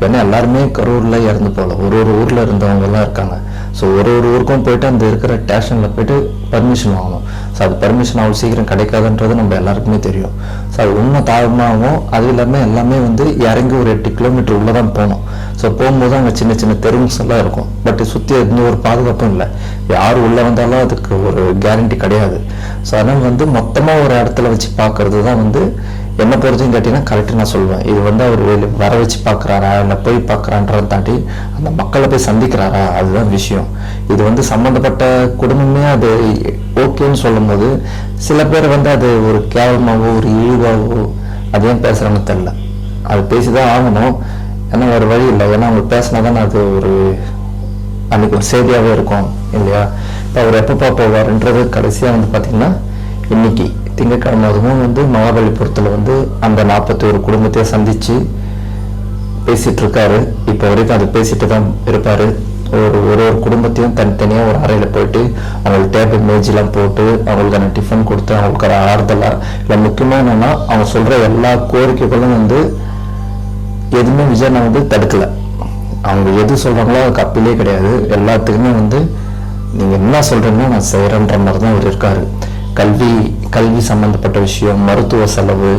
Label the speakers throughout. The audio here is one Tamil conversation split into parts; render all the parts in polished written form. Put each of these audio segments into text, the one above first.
Speaker 1: ஏன்னா எல்லாருமே கரூரில் இறந்து போகல, ஒரு ஊரில் இருந்தவங்கலாம் இருக்காங்க. ஸோ ஒரு ஊருக்கும் போயிட்டு அந்த இருக்கிற ஸ்டேஷனில் போயிட்டு பர்மிஷன் வாங்கணும். ஸோ அது பர்மிஷன் அவ்வளோ சீக்கிரம் கிடைக்காதுன்றது நம்ம எல்லாருக்குமே தெரியும். ஸோ அது உண்மை தாழ்மாகவும் அது இல்லாமல் எல்லாமே இறங்கி ஒரு 8 கிலோமீட்டர் உள்ளே தான் போகணும். ஸோ போகும்போது அங்கே சின்ன சின்ன தெருவுஸ் எல்லாம் இருக்கும். பட் சுற்றி எந்த ஒரு பாதுகாப்பும் இல்லை. யார் உள்ளே வந்தாலும் அதுக்கு ஒரு கேரண்டி கிடையாது. ஸோ அதனால் மொத்தமாக ஒரு இடத்துல வச்சு பார்க்கறது தான் என்னை பொறுத்தையும் கேட்டீங்கன்னா கரெக்டாக நான் சொல்லுவேன். இது அவர் வர வச்சு பார்க்குறாரா இல்லை போய் பார்க்குறான்றதை தாண்டி அந்த மக்களை போய் சந்திக்கிறாரா, அதுதான் விஷயம். இது சம்மந்தப்பட்ட குடும்பமே அது ஓகேன்னு சொல்லும் போது சில பேர் அது ஒரு கேவலமாகவோ ஒரு இழிவாகவோ அதையும் பேசுகிறாங்கன்னு தெரில. அது பேசிதான் ஆகணும், ஏன்னா வேறு வழி இல்லை. ஏன்னா அவங்க பேசினா தானே அது ஒரு அன்றைக்கி ஒரு செய்தியாகவே இருக்கும் இல்லையா? இப்போ அவர் எப்போ போவார்ன்றது கடைசியாக பார்த்தீங்கன்னா இன்னைக்கு திங்கட்கிழமை அதுவும் மகாபலிபுரத்தில் அந்த 41 குடும்பத்தையே சந்தித்து பேசிகிட்டு இருக்காரு. இப்போ வரைக்கும் அது பேசிட்டு தான் இருப்பார். ஒரு குடும்பத்தையும் தனித்தனியாக ஒரு அறையில் போயிட்டு அவங்களுக்கு டேபிள் மேஜெலாம் போட்டு அவங்களுக்கான டிஃபன் கொடுத்து அவங்களுக்கு ஆறுதலாக இல்லை. முக்கியமாக என்னென்னா அவங்க சொல்கிற எல்லா கோரிக்கைகளும் எதுவுமே விஜயனை தடுக்கலை. அவங்க எது சொல்கிறாங்களோ அதுக்கு அப்பிலே கிடையாது. எல்லாத்துக்குமே நீங்கள் என்ன சொல்கிறீங்கன்னா நான் செய்கிறேன்ற மாதிரி தான் அவர் இருக்கார். கல்வி சம்மந்தப்பட்ட விஷயம், மருத்துவ செலவு,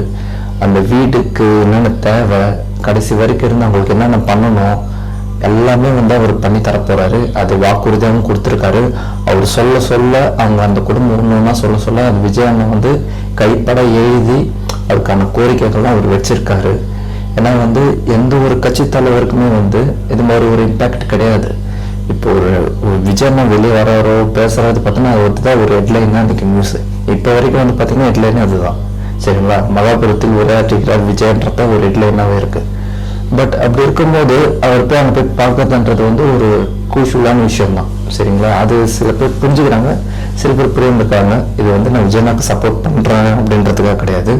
Speaker 1: அந்த வீட்டுக்கு என்னென்ன தேவை, கடைசி வரைக்கும் இருந்து அவங்களுக்கு என்னென்ன பண்ணணும் எல்லாமே அவர் பண்ணி தரப்போறாரு. அது வாக்குறுதியாகவும் கொடுத்துருக்காரு. அவர் சொல்ல அவங்க அந்த குடும்பம் ஒன்றுன்னா சொல்ல அது விஜயண்ணன் கைப்பட எழுதி அதுக்கான கோரிக்கைகள்லாம் அவர் வச்சிருக்காரு. ஏன்னா எந்த ஒரு கட்சி தலைவருக்குமே இது மாதிரி ஒரு இம்பேக்ட் கிடையாது. இப்போ ஒரு விஜயண்ணா வெளியே வராரோ பேசுறது பார்த்தீங்கன்னா அது தான் ஒரு ஹெட்லைன் தான் இன்றைக்கி நியூஸ். இப்போ வரைக்கும் பார்த்தீங்கன்னா ஹெட்லைனே அதுதான். சரிங்களா? மகாபுரத்தில் உரையாற்றுகிறார் விஜயன்றத ஒரு ஹெட்லைனாகவே இருக்குது. பட் அப்படி இருக்கும்போது அவர் போய் அங்கே போய் பார்க்கறதுன்றது ஒரு கூஷுவலான விஷயம் தான். சரிங்களா? அது சில பேர் புரிஞ்சுக்கிறாங்க, சில பேர் புரிஞ்சுக்கிறாங்க. இது நான் விஜயண்ணாக்கு சப்போர்ட் பண்ணுறேன் அப்படின்றதுக்காக கிடையாது.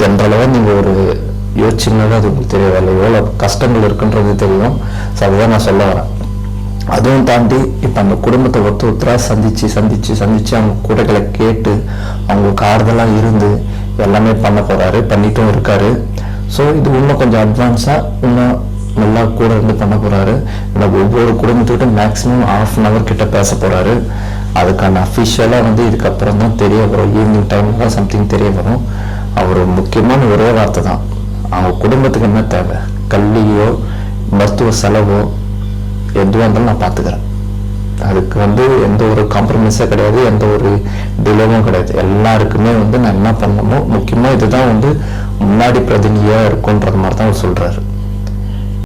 Speaker 1: ஜென்ரலாக நீங்கள் ஒரு யோசிச்சிங்கனால அது உங்களுக்கு தெரியவில்லை, எவ்வளோ கஷ்டங்கள் இருக்குன்றது தெரியும். ஸோ அதுதான் நான் சொல்ல வரேன். அதுவும் தாண்டி இப்போ அந்த குடும்பத்தை ஒருத்தராக சந்திச்சு அவங்க கூடைகளை கேட்டு அவங்களுக்கு ஆறுதலாக இருந்து எல்லாமே பண்ண போகிறாரு, பண்ணிட்டும் இருக்காரு. ஸோ இது இன்னும் கொஞ்சம் அட்வான்ஸாக இன்னும் நல்லா கூட இருந்து பண்ண போகிறாரு. ஏன்னா ஒவ்வொரு குடும்பத்துக்கிட்ட மேக்ஸிமம் 1/2 hour கிட்ட பேச போகிறாரு. அதுக்கான அஃபிஷியலாக இதுக்கப்புறம் தான் தெரிய வரும். ஈவினிங் டைமில் தான் சம்திங் தெரிய வரும். அவர் முக்கியமான ஒரே வார்த்தை தான், அவங்க குடும்பத்துக்கு என்ன தேவை, கல்வியோ மருத்துவ செலவோ எதுவாக இருந்தாலும் நான் பார்த்துக்கிறேன். அதுக்கு எந்த ஒரு காம்ப்ரமைஸும் கிடையாது, எந்த ஒரு டிலேவும் கிடையாது. எல்லாருக்குமே நான் என்ன பண்ணணுமோ முக்கியமாக இதுதான் முன்னாடி பிரதிநிதியாக இருக்குன்றது மாதிரி தான் அவர் சொல்கிறாரு.